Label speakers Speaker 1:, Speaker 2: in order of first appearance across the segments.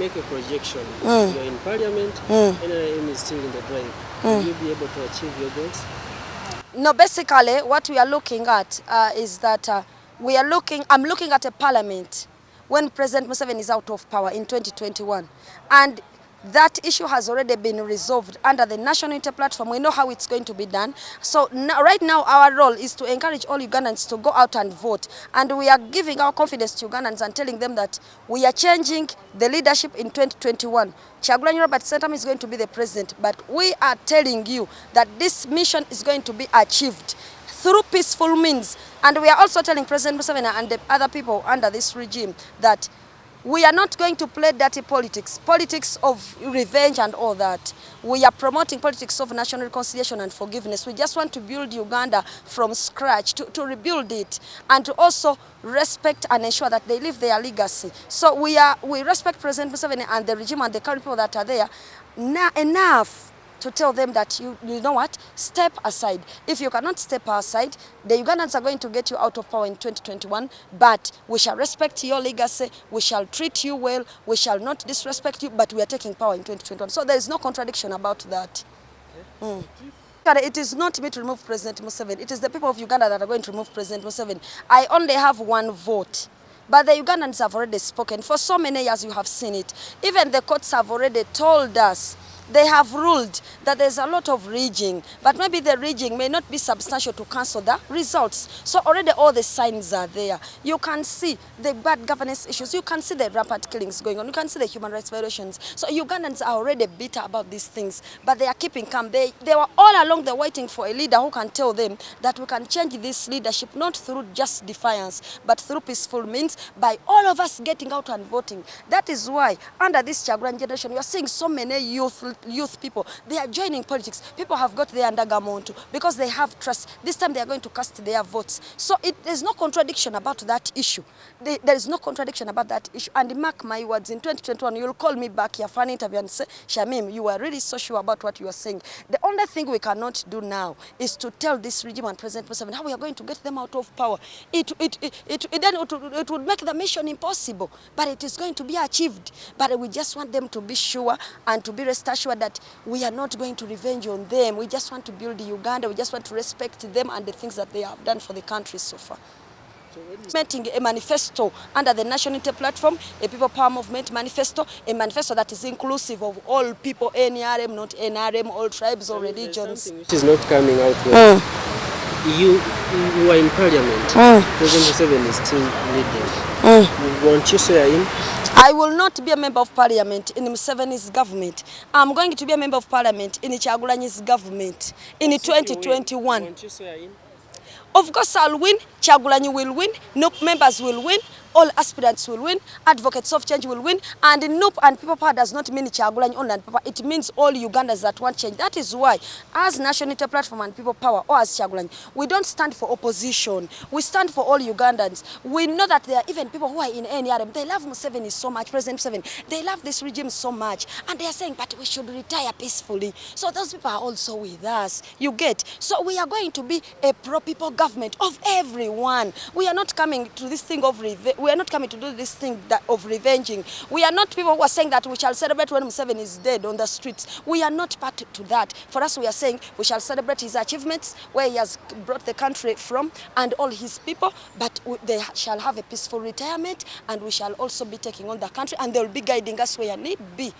Speaker 1: make a projection. You're in parliament, NRM is still in the drive. Will you be able to achieve your goals?
Speaker 2: No, basically what we are looking at is that I'm looking at a parliament when President Museveni is out of power in 2021. And that issue has already been resolved under the National Unity Platform. We know how it's going to be done. So now, right now our role is to encourage all Ugandans to go out and vote. And we are giving our confidence to Ugandans and telling them that we are changing the leadership in 2021. Kyagulanyi Robert Sentamu is going to be the president. But we are telling you that this mission is going to be achieved through peaceful means. And we are also telling President Museveni and the other people under this regime that we are not going to play dirty politics of revenge and all that. We are promoting politics of national reconciliation and forgiveness. We just want to build Uganda from scratch, to rebuild it, and to also respect and ensure that they live their legacy. So we respect President Museveni and the regime and the current people that are there enough to tell them that you know what, step aside. If you cannot step aside, the Ugandans are going to get you out of power in 2021, but we shall respect your legacy, we shall treat you well, we shall not disrespect you, but we are taking power in 2021. So there is no contradiction about that. It is not me to remove President Museveni. It is the people of Uganda that are going to remove President Museveni. I only have one vote. But the Ugandans have already spoken. For so many years you have seen it. Even the courts have already told us, they have ruled that there's a lot of rigging, but maybe the rigging may not be substantial to cancel the results. So already all the signs are there. You can see the bad governance issues. You can see the rampant killings going on. You can see the human rights violations. So Ugandans are already bitter about these things, but they are keeping calm. They were all along there waiting for a leader who can tell them that we can change this leadership, not through just defiance, but through peaceful means, by all of us getting out and voting. That is why under this Kyagulanyi generation, we are seeing so many youth people, they are joining politics. People have got their undergarment because they have trust. This time they are going to cast their votes. So there's no contradiction about that issue. There is no contradiction about that issue. And mark my words, in 2021, you'll call me back here for an interview and say, Shamim, you are really so sure about what you are saying. The only thing we cannot do now is to tell this regime and President Museveni how we are going to get them out of power. It would make the mission impossible, but it is going to be achieved. But we just want them to be sure and to be rest assured that we are not going to revenge on them. We just want to build Uganda. We just want to respect them and the things that they have done for the country so far. Making a manifesto under the National Unity Platform, a people power movement manifesto, a manifesto that is inclusive of all people, NRM, not NRM, all tribes or religions.
Speaker 1: Something which is not coming out well. You are in parliament. President Museveni is still leading. Won't you swear in?
Speaker 2: I will not be a member of parliament in Museveni's government. I'm going to be a member of parliament in Kyagulanyi's government in 2021.
Speaker 1: Won't you swear in?
Speaker 2: Of course I'll win, Kyagulanyi will win, NUP members will win, all aspirants will win, advocates of change will win, and NUP and People Power does not mean Kyagulanyi only and People Power, it means all Ugandans that want change. That is why, as National Unity Platform and People Power, or as Kyagulanyi, we don't stand for opposition, we stand for all Ugandans. We know that there are even people who are in NRM, they love Museveni so much, President Museveni, they love this regime so much, and they are saying, but we should retire peacefully. So those people are also with us, you get. So we are going to be a pro-people government of everyone. We are not coming to this thing of we are not coming to do this thing of revenging. We are not people who are saying that we shall celebrate when Museveni is dead on the streets. We are not part to that. For us, we are saying we shall celebrate his achievements, where he has brought the country from, and all his people, but they shall have a peaceful retirement, and we shall also be taking on the country, and they will be guiding us where need be.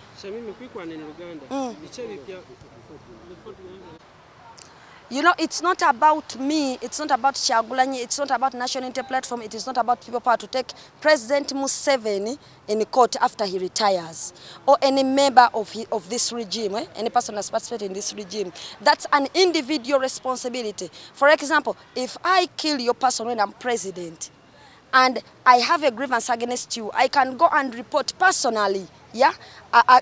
Speaker 2: You know, it's not about me, it's not about Kyagulanyi, it's not about National Unity Platform, it is not about People Power to take President Museveni in court after he retires, or any member of this regime, any person that's participating in this regime. That's an individual responsibility. For example, if I kill your person when I'm president, and I have a grievance against you, I can go and report personally, yeah,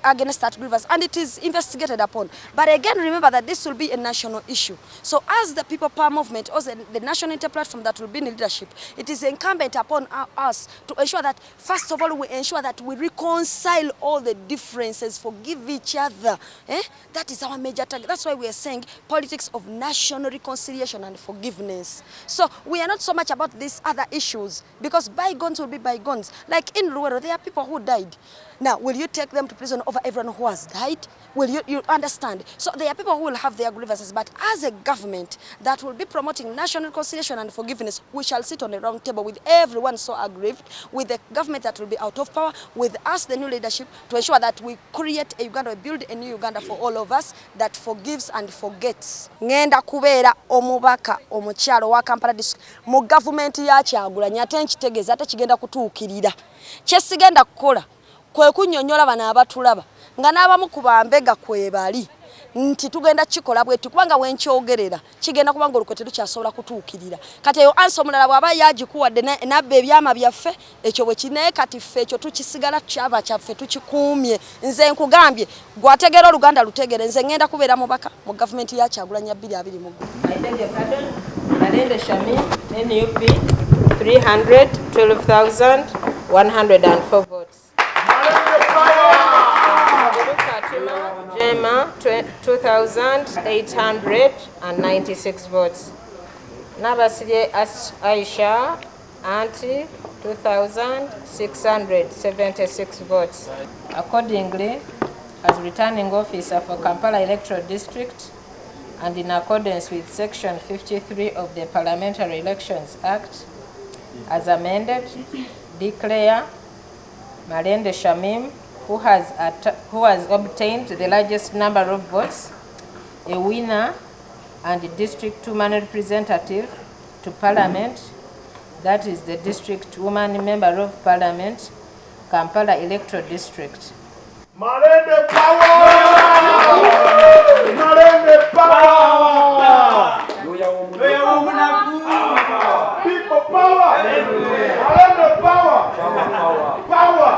Speaker 2: against that grievance, and it is investigated upon. But again, remember that this will be a national issue. So as the People Power Movement, or the National Unity Platform that will be in leadership, it is incumbent upon us to ensure that, first of all, we ensure that we reconcile all the differences, forgive each other. That is our major target. That's why we are saying politics of national reconciliation and forgiveness. So we are not so much about these other issues, because bygones will be bygones. Like in Luwero, there are people who died. Now, will you take them to prison over everyone who has died? Will you understand? So there are people who will have their grievances, but as a government that will be promoting national reconciliation and forgiveness, we shall sit on a round table with everyone so aggrieved, with the government that will be out of power, with us, the new leadership, to ensure that we create a Uganda, we build a new Uganda for all of us that forgives and forgets. Ngenda kubeera omubaka omukyalo wa Kampala district mu government ya Kyagulanyi ate nkitegeeza ate kigenda kutuukirira. Kye sigenda kukola kwe kunnyonnyola bano abatulaba nga n'abamu ku bambega kwebali nti tugenda kikola bwetu kubanga wenkyogerera kigenda kubanga olukwe terukyasobola kutuukirira. Kati eyo ansi omulala bw'aba yagikuwadde nabba ebyama byaffe ekyo bwe kinaye kati ffe ekyo tukisigala kyaba kyaffe tukikuumye. Nze nkugambye gwategeera Oluganda lutegere nze ngenda kubeera mubaka mu gavumenti ya Kyagulanyi 2020.
Speaker 3: Malende Shamim, NUP, 312,104 votes. Jema, 2,896 votes. Nabasile Aisha, Auntie, 2,676 votes. Accordingly, as returning officer for Kampala Electoral District, and in accordance with Section 53 of the Parliamentary Elections Act, as amended, declare Malende Shamim, who has obtained the largest number of votes, a winner and District Woman Representative to Parliament, that is the District Woman Member of Parliament, Kampala Electoral District.
Speaker 4: Malende power! Malende power! People power! Malende power! Power!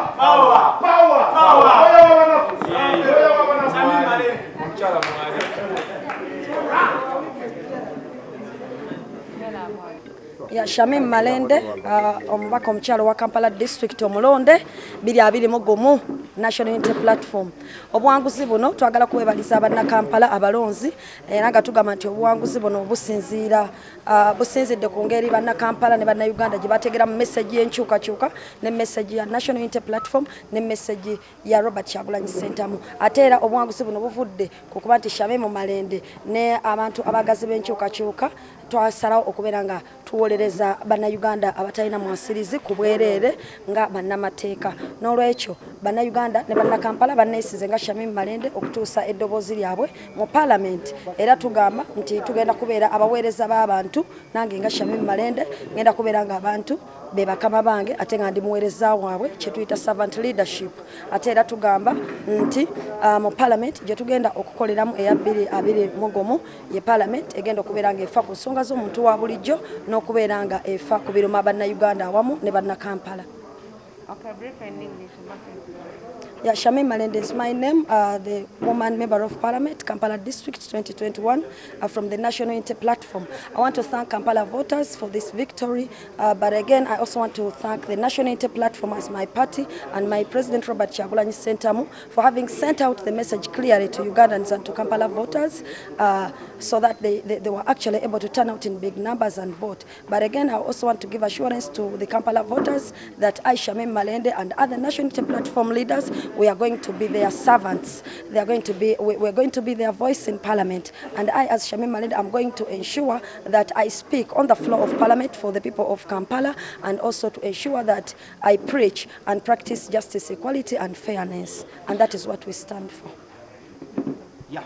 Speaker 2: Ya Shamim Malende omubaka omukyalo wa Kampala district omulonde 2021 National Unity Platform. Obuwanguzi buno twagala kwebaliza abanna Kampala abalonzi era nga tugamba nti obuwanguzi buno businzidde ku ngeri banna Kampala ne banna Uganda gye bategera mu message y'enkyukakyuka ne message ya National Unity Platform ne message ya Robert Kyagulanyi Ssentamu. Ate era obuwanguzi buno buvudde ku kuba nti Shamim Malende ne abantu abagazi b'enkyukakyuka twasalawo okubeera nga tuwolereza bannayuganda abatalina mwasirizi ku bwereere nga bannamateeka. N'olwekyo bannayuganda ne bannakampala banneesize nga Shamim Malende okutuusa eddoboozi lyabwe mu Parliament. Era tugamba nti tugenda kubeera abaweereza b'abantu, nange nga Shamim Malende ngenda kubeera nga abantu be bakama bange ate nga ndi muweereza waabwe kye tuyita servant leadership. Ate era tugamba nti mu Parliament gye tugenda okukoleramu eya 2021 ye Parliament egenda okubeera nga efa ku nsonga z'omuntu wa bulijjo n'okubeera nga efa ku biruma bannayuganda awamu ne bannakampala.
Speaker 3: Okay, brief in English.
Speaker 2: Yeah, Shamim Malende is my name, the woman member of Parliament, Kampala District 2021, from the National Unity Platform. I want to thank Kampala voters for this victory, but again, I also want to thank the National Unity Platform as my party and my President Robert Kyagulanyi Ssentamu for having sent out the message clearly to Ugandans and to Kampala voters so that they were actually able to turn out in big numbers and vote. But again, I also want to give assurance to the Kampala voters that I, Shamim Malende, and other National Unity Platform leaders, we are going to be their servants. We're going to be their voice in Parliament. And I, as Shamim Malende, I'm going to ensure that I speak on the floor of Parliament for the people of Kampala, and also to ensure that I preach and practice justice, equality, and fairness. And that is what we stand for.
Speaker 1: Yeah.